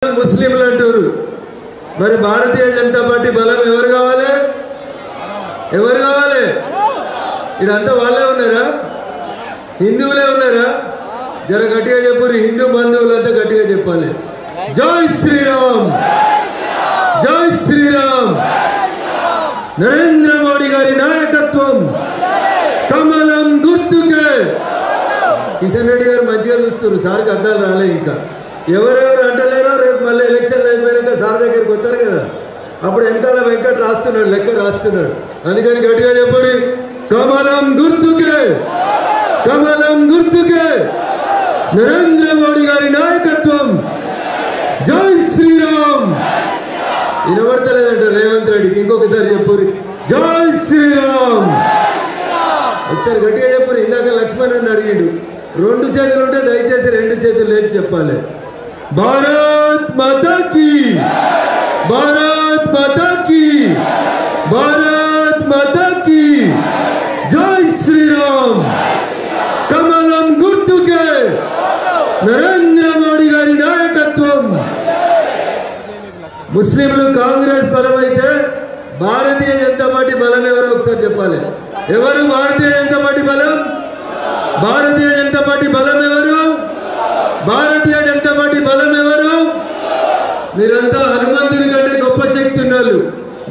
ముస్లింలు అంటారు. మరి భారతీయ జనతా పార్టీ బలం ఎవరు కావాలి? ఎవరు కావాలి? ఇదంతా వాళ్ళే ఉన్నారా? హిందువులే ఉన్నారా? జర గట్టిగా చెప్పురు. హిందూ బంధువులంతా గట్టిగా చెప్పాలి. జై శ్రీరామ్, జై శ్రీరామ్. నరేంద్ర మోడీ గారి నాయకత్వం కమలం గుర్తుకే. కిషన్ రెడ్డి గారు మంచిగా చూస్తారు. సార్కి అద్దాలు రాలే. ఇంకా ఎవరెవరు అంటలేరో రేపు మళ్ళీ ఎలక్షన్లు అయిపోయాక సార్ దగ్గరికి వస్తారు కదా, అప్పుడు వెనకాల వెంకట్ రాస్తున్నాడు, లెక్క రాస్తున్నాడు. అందుకని గట్టిగా చెప్పరు. కమలం గుర్తుకే, కమలం గుర్తుకే. నరేంద్ర మోడీ గారి నాయకత్వం. జై శ్రీరామ్. వినబడతలేదంట రేవంత్ రెడ్డికి. ఇంకొకసారి చెప్పురి. జై శ్రీరామ్. ఒకసారి గట్టిగా చెప్పురు. ఇందాక లక్ష్మణ్ అని అడిగిండు. రెండు చేతులు ఉంటే దయచేసి రెండు చేతులు లేపి చెప్పాలి. భారత్ మాతా కీ, భారత్ మాతా కీ, భారత్ మాతా కీ. జై శ్రీరామ్. కమలం గుర్తుకే నరేంద్ర మోడీ గారి నాయకత్వం. ముస్లింలు కాంగ్రెస్ బలం అయితే భారతీయ జనతా పార్టీ బలం ఎవరో ఒకసారి చెప్పాలి. ఎవరు భారతీయ జనతా పార్టీ బలం? భారతీయ జనతా పార్టీ బలం ఎవరు? భారతీయ జనతా పార్టీ బలం ఎవరు? మీరంతా హనుమంతుని కంటే గొప్ప శక్తి ఉన్నారు.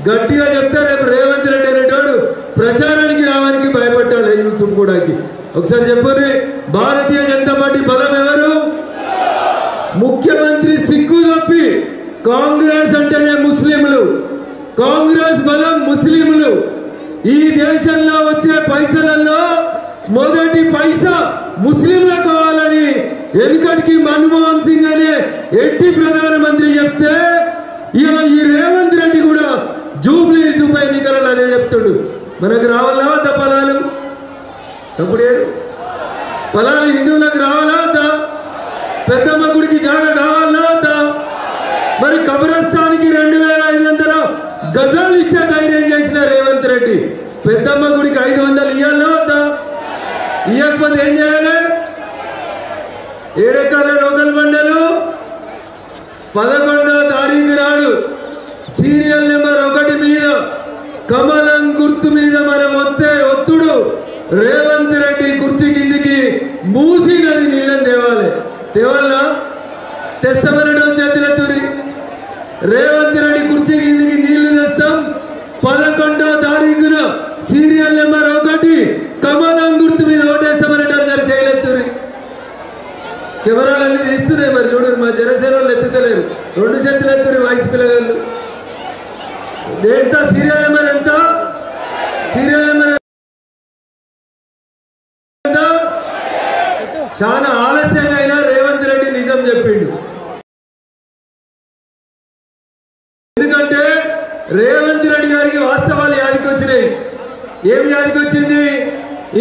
గట్టిగా చెప్తే రేపు రేవంత్ రెడ్డి అనేటోడు ప్రచారానికి రావడానికి భయపట్టాలి. యూసుఫ్ కూడాకి ఒకసారి చెప్పుని. భారతీయ జనతా పార్టీ బలం ఎవరు? ముఖ్యమంత్రి సిగ్గు తప్పి కాంగ్రెస్ అంటేనే ముస్లింలు, కాంగ్రెస్ బలం ముస్లింలు. ఈ దేశంలో వచ్చే పైసలలో మొదటి పైసా ముస్లింలకు కావాలని వెనుకటికి మన్మోహన్ సింగ్ అనే ఎట్టి ప్రధానమంత్రి చెప్తే ఇలా ఈ రేవంత్ రెడ్డి కూడా జూబ్లీ ఉప ఎన్నికలలో అదే చెప్తాడు. మనకు రావాలా వద్దా ఫలాలు? చప్పుడు ఫలాలు హిందువులకు రావాలా వద్దా? పెద్దమ్మ గుడికి జాగా కావాలా వద్దా? మరి కబ్రస్థానికి 2500 గజాలు ఇచ్చే ధైర్యం చేసిన రేవంత్ రెడ్డి పెద్దమ్మ గుడికి 500 ఇవ్వాలా వద్దా? ఇవ్వకపోతే ఏం చేయాలి? 7 ఎకరాల రోగల్ మండలు 11వ తారీఖు నాడు సీరియల్ నెంబర్ 1 మీద కమలం గుర్తు మీద మనం ఒత్తుడు రేవంత్ రెడ్డి కుర్చీ కిందికి మూసి నది నీళ్ళని తేవాలా? తెస్తామనడం చేతులెత్తురి. రేవంత్ రెడ్డి కుర్చీ కిందికి నీళ్లు తెస్తాం. 11వ తారీఖున సీరియల్ నెంబర్ 1 కమలం గుర్తు మీద ఓటేస్తామనడం గారు చేయలేత్తురి. కెమెరాలన్నీ తీస్తున్నాయి. మరి చూడరు, మా జనసేన వాళ్ళు ఎత్తుతలేరు. 2 చేతులు ఎత్తురి వాయిస్ పిల్లగాళ్ళు. ఎంత సీరియల్ నెంబర్ ఎంత? సీరియల్ నెంబర్ ఎంత? చాలా ఆలస్యంగా అయినా రేవంత్ రెడ్డి నిజం చెప్పిండు. ఎందుకంటే రేవంత్ రెడ్డి గారికి వాస్తవాలు యాదికి వచ్చినాయి. ఏమి యాదికి వచ్చింది?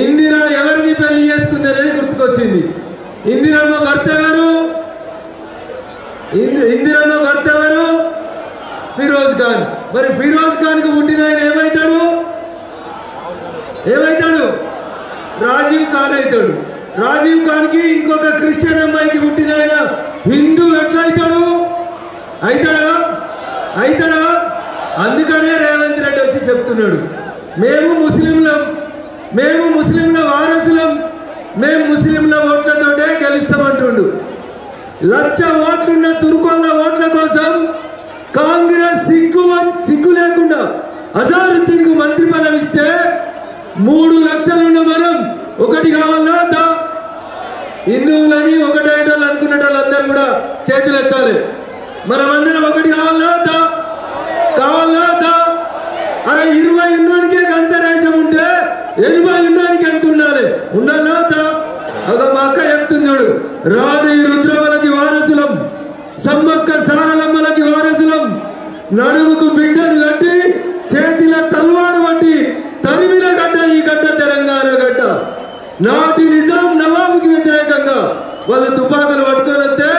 ఇందిరా ఎవరిని పెళ్లి చేసుకుంది అనేది గుర్తుకొచ్చింది. ఇందిరమ్మ భర్త ఎవరు? ఇందిరమ్మ భర్త ఎవరు? ఫిరోజ్ ఖాన్. మరి ఫిరోజ్ ఖాన్ కు పుట్టిన ఆయన ఏమైతాడు? రాజీవ్ ఖాన్ అవుతాడు. రాజీవ్ ఖాన్ కి ఇంకొక క్రిస్టియన్ అమ్మాయికి పుట్టిన ఆయన హిందూ ఎట్లా అవుతాడు? అవుతాడా? అందుకనే రేవంత్ రెడ్డి వచ్చి చెప్తున్నాడు, మేము ముస్లింల వారసులం, మేము ముస్లింల ఓట్లతోటే గెలుస్తామంటుండు. 1,00,000 ఓట్లున్న తుర్కొల్ల ఓట్ల కోసం కాంగ్రెస్ సిగ్గు లేకుండా అజారుద్దీన్కు మంత్రి పదం ఇస్తే 3 లక్షలున్న మనం ఒకటి కావాలా? హిందువులని ఒకటేటోళ్ళు అనుకునే వాళ్ళందరూ కూడా చేతులు ఎత్తాలి. మనమందరం ఒకటి కావాలా? అరే 20 ఉన్నోనికే అంత రేషం ఉంటే 80 ఉన్నోనికి ఎంత ఉండాలా? అదో మా అక్క చెప్తుంది చూడు. రాణి రుద్రమలకి వారసులం, సమ్మక్క సారలమ్మలకి వారసులం, నడుముకు బిడ్డను కట్టి చేతిల తల్వారు పట్టి తరిమిన గడ్డ ఈ గడ్డ తెలంగాణ గడ్డ. నాటి నిజాం నవాబుకి వ్యతిరేకంగా వాళ్ళు తుపాకులు పట్టుకొని వస్తే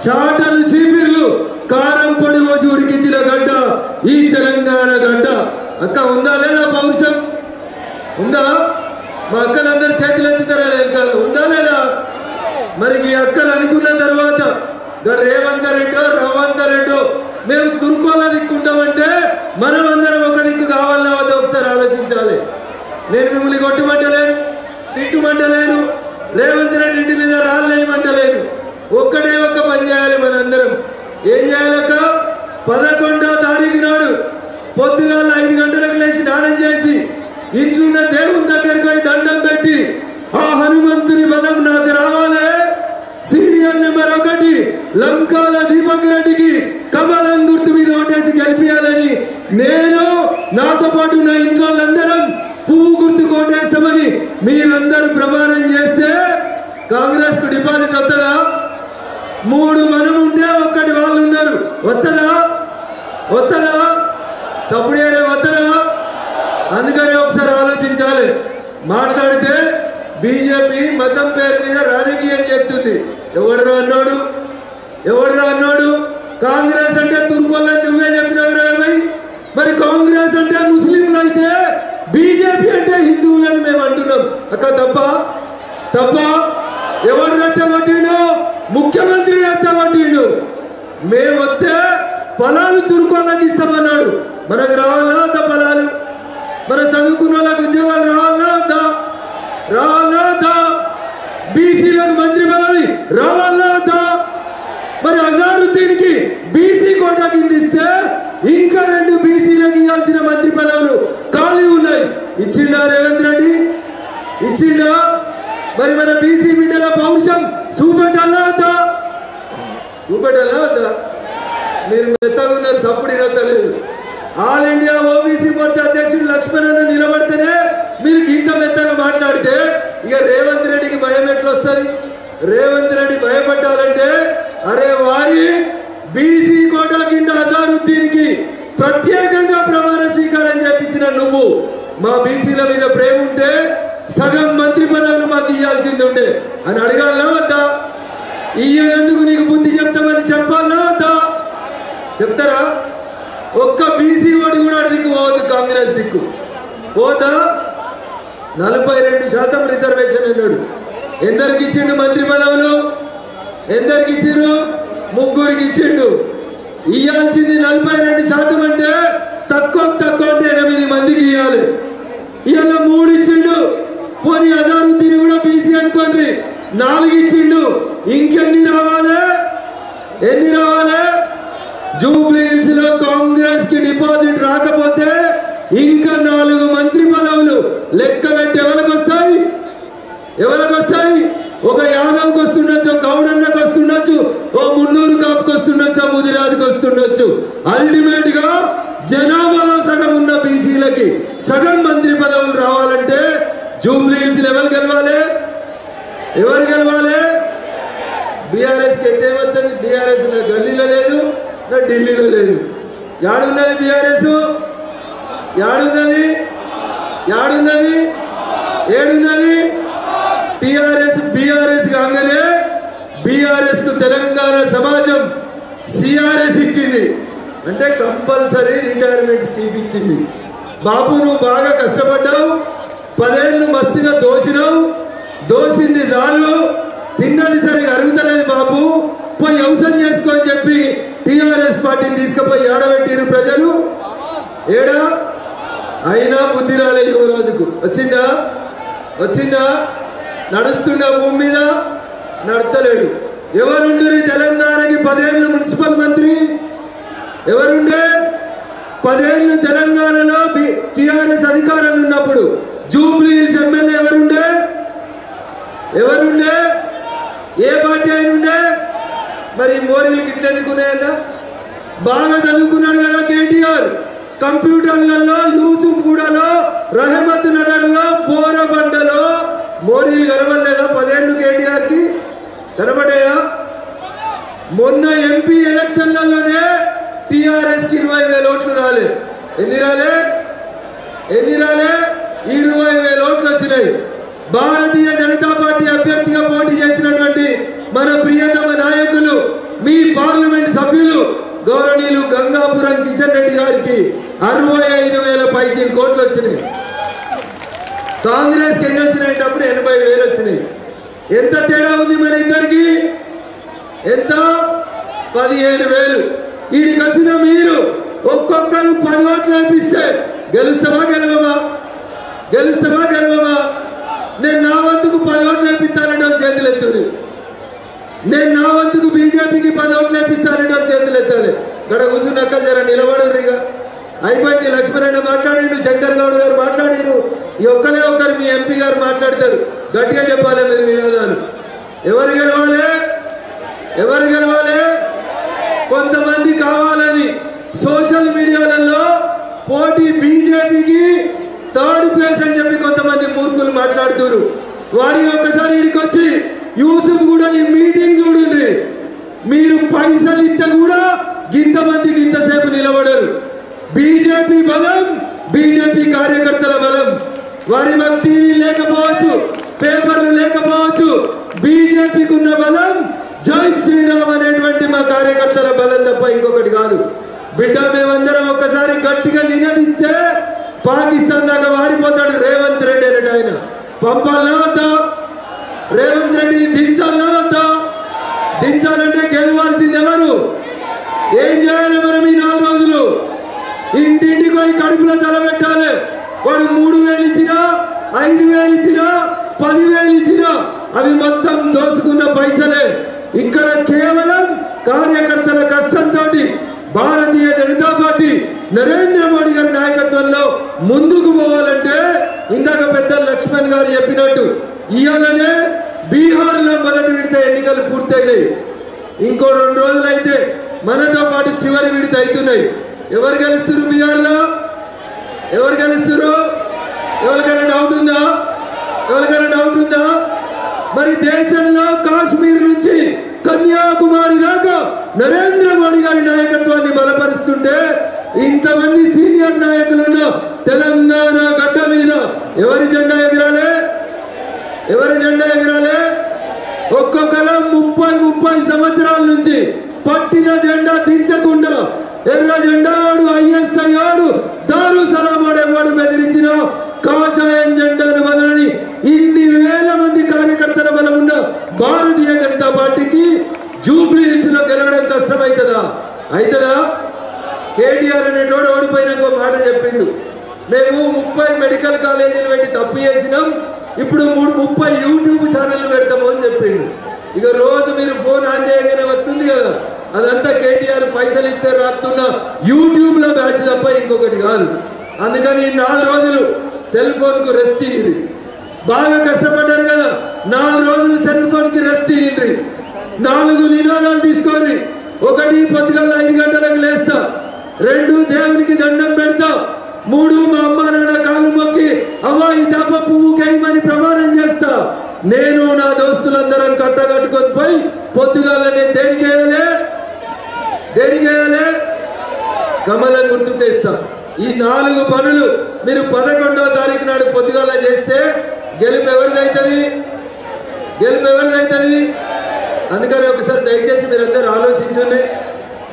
షాటలు చీపిర్లు కారం పొడి పోసి ఉరికించిన గడ్డ ఈ తెలంగాణ గడ్డ. అక్క ఉందా లేదా? పౌరుషం ఉందా? మా అక్కలందరూ చేతులు ఎత్తుతారా? వెనకాల ఉందా లేదా? మరి ఈ అక్కలు అనుకున్న తర్వాత రేవంత్ రెడ్డో రవంత్ రెడ్డో మేము తుర్కోలా దిక్కుంటామంటే మనం అందరం ఒక దిక్కు కావాలన్నా వద్ద ఒకసారి ఆలోచించాలి. నేను మిమ్మల్ని కొట్టుమంటలేను, తిట్టుమంటలేను, రేవంత్ రెడ్డి ఇంటి మీద రాళ్ళేయమంటలేను. ఒక్కటే ఒక్క పని చేయాలి మనందరం. ఏం చేయాలక 11వ తారీఖు నాడు పొద్దుగాల 5 గంటలకు లేచి స్నానం చేసి ఇంట్లో దేవుని దగ్గరికి పోయి దండం పెట్టి ఆ హనుమంతుని బలం నాకు రావాలి, సీరియల్ నెంబర్ 1 లంకాల దీపక్ రెడ్డికి కమలం గుర్తు మీద ఓటేసి గెలిపించాలని నేను నాతో పాటు నా ఇంట్లో అందరం పువ్వు గుర్తు కోటేస్తామని మీరందరూ ప్రమాణం చేస్తే కాంగ్రెస్ కు డిపాజిట్ వస్తుందా? 3 మనం ఉంటే 1 వాళ్ళు ఉన్నారు. వస్తుందా? వస్తుందా? సప్పుడేరే వస్తుందా? అందుకని ఒకసారి ఆలోచించాలి. మాట్లాడితే బీజేపీ మతం పేరు మీద రాజకీయం చేస్తుంది. ఎవడురా అన్నాడు? ఎవడురా అన్నాడు? కాంగ్రెస్ అంటే తుర్కోళ్ళని నువ్వే చెప్పినవరా? మరి కాంగ్రెస్ అంటే ముస్లింలు అయితే బీజేపీ అంటే హిందువులని మేము అంటున్నాం. అక్క తప్ప? తప్ప? ఎవరు రెచ్చగొట్టిండు? ముఖ్యమంత్రి రెచ్చగొట్టిండు. మేము వస్తే పొలాలు తుర్కోళ్ళకి ఇస్తామన్నాడు. మనకు రావాలా వద్దా పొలాలు? మన చదువుకున్న వాళ్ళకి ఉద్యోగాలు రావాలా వద్దా? రావాలా వద్దా? బీసీలకు మంత్రి పదవి రావాలా వద్దా? మరి అజారుద్దీన్కి బీసీ కోటా కింద ఇస్తే ఇంకా 2 బీసీలకు ఇవ్వాల్సిన మంత్రి పదవులు ఖాళీ ఉన్నాయి. ఇచ్చిండా రేవంత్ రెడ్డి? ఇచ్చిండా? మరి మన బీసీ బిడ్డల పౌరుషం చూపెట్టాలా వద్దా? చూపెట్టాలా వద్దా? మీరు మెత్తగా ఉన్నారు, సప్పుడు ఇనొత్తలేదు. ఆల్ ఇండియా ఓబీసీ మోర్చా అధ్యక్షుడు లక్ష్మణ్ నిలబడితేనే మీరు ఇంత మెత్తగా మాట్లాడితే ఇక రేవంత్ రెడ్డికి భయం ఎట్లా వస్తుంది? రేవంత్ రెడ్డి భయపట్టాలంటే అరే వారి బీసీ కోటా కింద అజారుద్దీన్కి ప్రత్యేకంగా ప్రమాణ స్వీకారం చేయించిన నువ్వు మా బీసీల మీద ప్రేమ ఉంటే సగం మంత్రి పదవులు మాకు ఇవ్వాల్సింది ఉండే అని అడగాలనా వద్దా? ఇయ్యనందుకు నీకు బుద్ధి చెప్తామని చెప్పాలనా వద్దా? చెప్తారా? ఒక్క బీసీ ఓటు కూడా దిక్కు పోవద్దు, కాంగ్రెస్ దిక్కు పోతా. 42% రిజర్వేషన్ అన్నాడు. ఎందరికి ఇచ్చిండు మంత్రి పదవులు? ఎందరికి ఇచ్చిర్రు? 3 ఇచ్చిండు. ఇవ్వాల్సింది 42% అంటే తక్కువ అంటే 8 మందికి ఇవ్వాలి. ఇవాళ 3 ఇచ్చిండు. పోనీ అజారుద్దీన్ కూడా బీసీ అనుకోండి, 4 ఇచ్చిండు. ఇంకెన్ని రావాలి? ఎన్ని రావాలి? జూబ్లీ హిల్స్ లో కాంగ్రెస్ కి డిపాజిట్ రాకపోతే ఇంకా 4 మంత్రి పదవులు లెక్క పెట్టి ఎవరికి వస్తాయి? ఎవరికి వస్తాయి? ఒక యాదవ్కి వస్తుండొచ్చు, గౌడన్నకు వస్తుండొచ్చు, ఓ మున్నూరు కాపుకి వస్తుండొచ్చు, ముదిరాజుకి వస్తుండొచ్చు. అల్టిమేట్ గా జనాభాలో సగం ఉన్న బీసీలకి సగం మంత్రి పదవులు రావాలంటే జూబ్లీ హిల్స్ ఎవరు గెలవాలి? ఎవరు గెలవాలి? బీఆర్ఎస్కి ఎంత ఏమవుతుంది? బీఆర్ఎస్ నా గల్లీలో లేదు, నా ఢిల్లీలో లేదు. యాడున్నది బీఆర్ఎస్? యాడున్నది? యాడున్నది? ఏడున్నది? టీఆర్ఎస్ బీఆర్ఎస్ కాగానే బీఆర్ఎస్ కు తెలంగాణ సమాజం సిఆర్ఎస్ ఇచ్చింది, అంటే కంపల్సరీ రిటైర్మెంట్ స్కీమ్ ఇచ్చింది. బాబు నువ్వు బాగా కష్టపడ్డావు, 10 ఏళ్ళు మస్తుగా దోసినావు, దోసింది చాలు, తిన్నది సరిగా అరుగుతలేదు బాబు, పోయి వ్యవసాయం చేసుకో అని చెప్పి టీఆర్ఎస్ పార్టీని తీసుకుపోయి ఏడబెట్టిరు ప్రజలు. ఏడా? అయినా బుద్ధి రాలే యువరాజుకు. వచ్చిందా? వచ్చిందా? నడుస్తుండే భూమి మీద నడతలేడు. ఎవరుండే తెలంగాణకి 10 ఏళ్ళు మున్సిపల్ మంత్రి? ఎవరుండే? 10 ఏళ్ళు తెలంగాణలో టీఆర్ఎస్ అధికారంలో ఉన్నప్పుడు జూబ్లీ హిల్స్ ఎమ్మెల్యే ఎవరుండే? ఎవరుండే? ఏ పార్టీ అయిన ఉండే? మరి మోరీలకి ఇట్లెందుకున్నాయన్నా? బాగా చదువుకున్నాడు కదా కేటీఆర్. కంప్యూటర్లలో యూసుఫ్గూడలో, రహమత్ నగర్లో, బోరబండలో మోరీలు కనబడలేదా? 10 ఏళ్ళు కేటీఆర్కి కనబడ్డాయా? మొన్న ఎంపీ ఎలక్షన్లలోనే టీఆర్ఎస్కి 20,000 ఓట్లు రాలే. ఎన్ని రాలే? ఎన్ని రాలే? 20,000 ఓట్లు వచ్చినాయి. భారతీయ జనతా పార్టీ అభ్యర్థిగా పోటీ చేసినటువంటి మన ప్రియతమ నాయకులు, మీ పార్లమెంట్ సభ్యులు గౌరవనీయులు గంగాపురం కిషన్ రెడ్డి గారికి 65,000 పైచీల కోట్లు వచ్చినాయి. కాంగ్రెస్కి ఎన్ని వచ్చినాయి? అప్పుడు 80,000 వచ్చినాయి. ఎంత తేడా ఉంది మరి ఇద్దరికి? ఎంత? 15,000. ఈడికి వచ్చిన మీరు ఒక్కొక్కరు 10 ఓట్లు వేపిస్తే గెలుస్తామా గెలవమా? గెలుస్తామా గెలవమా? నేను నా వంతుకు 10 ఓట్లు వేపిస్తానంటే వాళ్ళు చేతులు ఎత్తురు. నేను నా వంతుకు బీజేపీకి 10 ఓట్లు వేపిస్తానంటే వాళ్ళు చేతులు ఎత్తాలి. ఇక్కడ కూర్చున్నాక జర నిలబడరు. ఇక అయిపోయింది. లక్ష్మణ్ మాట్లాడిండు, శంకర్ గౌడ్ గారు మాట్లాడారు. ఈ ఒక్కరు మీ ఎంపీ గారు మాట్లాడతారు. గట్టిగా చెప్పాలి మీరు నినాదాలు. ఎవరు గెలవాలి? ఎవరు గెలవాలి? కొంతమంది కావాలని సోషల్ మీడియాలలో పోటీ బీజేపీకి 3rd ప్లేస్ అని చెప్పి కొంతమంది మూర్ఖులు మాట్లాడుతున్నారు. వారి ఒక్కసారి ఇక్కడికి వచ్చి యూసుఫ్ కూడా ఈ మీటింగ్ చూడండి. మీరు పైసలు ఇస్తే కూడా ఇంతమందికి ఇంతసేపు నిలబడరు. బీజేపీ బలం, బీజేపీ కార్యకర్తల బలం. వారి మాకు టీవీ లేకపోవచ్చు, పేపర్లు లేకపోవచ్చు. బీజేపీకి ఉన్న బలం జై శ్రీరామ్ అనేటువంటి మా కార్యకర్తల బలం తప్ప ఇంకొకటి కాదు. బిడ్డ మేమందరం ఒక్కసారి గట్టిగా నినదిస్తే పాకిస్తాన్ దాకా వారిపోతాడు రేవంత్ రెడ్డి అనేట ఆయన. పంపాలనా వద్దా? రేవంత్ రెడ్డిని దించాలనా వద్దా? దించాలంటే గెలవాల్సింది ఎవరు? ఏం చేయాలి మనం ఈ 4 రోజులు? ఇంటింటికి పోయి కడుపులో తల పెట్టాలి. వాడు 3,000 ఇచ్చినా, 5,000 ఇచ్చినా, 10,000 ఇచ్చినా అవి మొత్తం దోసుకున్న పైసలే. ఇక్కడ కేవలం కార్యకర్తల కష్టంతో భారతీయ జనతా పార్టీ నరేంద్ర మోడీ గారి నాయకత్వంలో ముందుకు పోవాలంటే ఇందాక పెద్ద లక్ష్మణ్ గారు చెప్పినట్టు ఇవాళనే బీహార్లో మొదటి విడత ఎన్నికలు పూర్తయినాయి. ఇంకో 2 రోజులు అయితే మనతో పాటు చివరి విడత అవుతున్నాయి. ఎవరు గెలుస్తారు బీహార్లో? ఎవరు గెలుస్తారు? ఎవరికైనా డౌట్ ఉందా? ఎవరికైనా డౌట్ ఉందా? మరి దేశంలో కాశ్మీర్ నుంచి కన్యాకుమారి దాకా నరేంద్ర మోడీ గారి నాయకత్వాన్ని బలపరుస్తుంటే ఇంతమంది సీనియర్ నాయకులున్న తెలంగాణ గడ్డ మీద ఎవరి జెండా ఎగరాలే? ఎవరి జెండా ఎగరాలే? ఒక్కొక్కరు 30 సంవత్సరాల నుంచి పట్టిన జెండా దించకుండా ఎర్ర జెండాడు, ఐఎస్ఐ ఆడు, దారు సలామాడేవాడు బెదిరించిన కాషాయం జెండాను వదలని ఇన్ని వేల మంది కార్యకర్తల బలం ఉన్న భారతీయ జనతా పార్టీకి జూబ్లీ హిల్స్ లో గెలవడం కష్టమవుతుందా? అవుతుందా? కేటీఆర్ అనేటోడు ఓడిపోయినాక మాట చెప్పిండు, మేము 30 మెడికల్ కాలేజీలు పెట్టి తప్పు చేసినాం, ఇప్పుడు 30 యూట్యూబ్ ఛానళ్ళు పెడతాము అని చెప్పిండు. ఇక రోజు మీరు ఫోన్ ఆన్ చేయగానే వస్తుంది కదా, అదంతా కేటీఆర్ పైసలు ఇస్తే రాస్తున్న యూట్యూబ్ లో బ్యాచ్ తప్ప ఇంకొకటి కాదు. అందుకని 4 రోజులు సెల్ ఫోన్ కు రెస్ట్ ఇయ్యి. బాగా కష్టపడ్డారు కదా, 4 రోజులు సెల్ ఫోన్ కి రెస్ట్ ఇయ్యండి. 4 నినాదాలు తీసుకోండి. 1 పొద్దుగల 5 గంటలకు లేస్తా, 2 దేవునికి దండం పెడతా, 3 మా అమ్మ నాన్న కాలు మొక్కి అవ్వ ఈ తప్ప పువ్వు కేయమని ప్రమాణం చేస్తా. నేను నా దోస్తులందరం కట్టగట్టుకొని పోయి పొద్దుగాలనే దేనికి వేయాలి? దేనికి వేయాలి? కమలం గుర్తుకేస్తా. ఈ 4 పనులు మీరు 11వ తారీఖు నాడు పొద్దుగాల చేస్తే గెలుపు ఎవరిదైతుంది? గెలుపు ఎవరిదైతుంది? అందుకని ఒకసారి దయచేసి మీరందరూ ఆలోచించండి.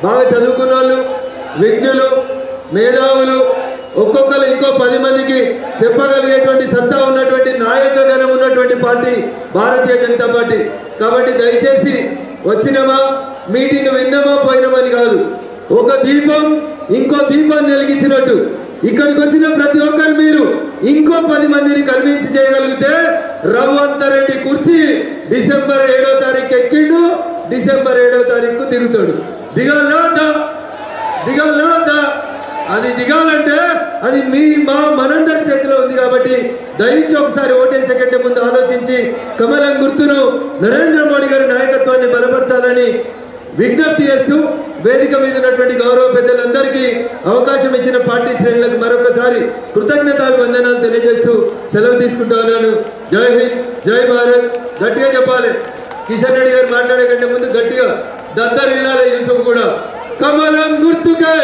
బాగా చదువుకున్న వాళ్ళు, విజ్ఞులు, మేధావులు, ఒక్కొక్కరు ఇంకో 10 మందికి చెప్పగలిగేటువంటి సత్తా ఉన్నటువంటి నాయకగణం ఉన్నటువంటి పార్టీ భారతీయ జనతా పార్టీ. కాబట్టి దయచేసి వచ్చినామా, మీటింగ్ విన్నామా, పోయినామని కాదు. ఒక దీపం ఇంకో దీపాన్ని వెలిగించినట్టు ఇక్కడికి వచ్చిన ప్రతి ఒక్కరు మీరు ఇంకో 10 మందిని కన్విన్స్ చేయగలిగితే రఘువంత్ రెడ్డి కుర్చీ డిసెంబర్ 7వ తారీఖు ఎక్కిండు, డిసెంబర్ 7వ తారీఖు దిగుతాడు. దిగాలా? దిగాలా? అది దిగాలంటే అది మా మనందరి చేతిలో ఉంది. కాబట్టి దయచేసి ఒకసారి ఓటేసే కంటే ముందు ఆలోచించి కమలం గుర్తును నరేంద్ర మోడీ గారి నాయకత్వాన్ని బలపరచాలని విజ్ఞప్తి చేస్తూ వేదిక మీద ఉన్నటువంటి గౌరవ పెద్దలందరికీ అవకాశం ఇచ్చిన పార్టీ శ్రేణులకు మరొకసారి కృతజ్ఞతాభివందనాలు తెలియజేస్తూ సెలవు తీసుకుంటా ఉన్నాను. జై హింద్, జై భారత్. గట్టిగా చెప్పాలి. కిషన్ రెడ్డి గారు మాట్లాడే కంటే ముందు గట్టిగా దద్దరిల్లాలి. యూసుఫ్ కూడా కమలం గుర్తుకే.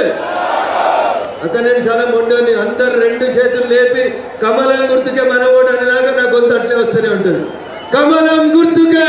అక్కడ నేను చాలా మొండని, అందరు 2 చేతులు లేపి కమలం గుర్తుకే మన ఓటు అనేదాకా నా గొంతు అట్లే వస్తూనే ఉంటుంది. కమలం గుర్తుకే.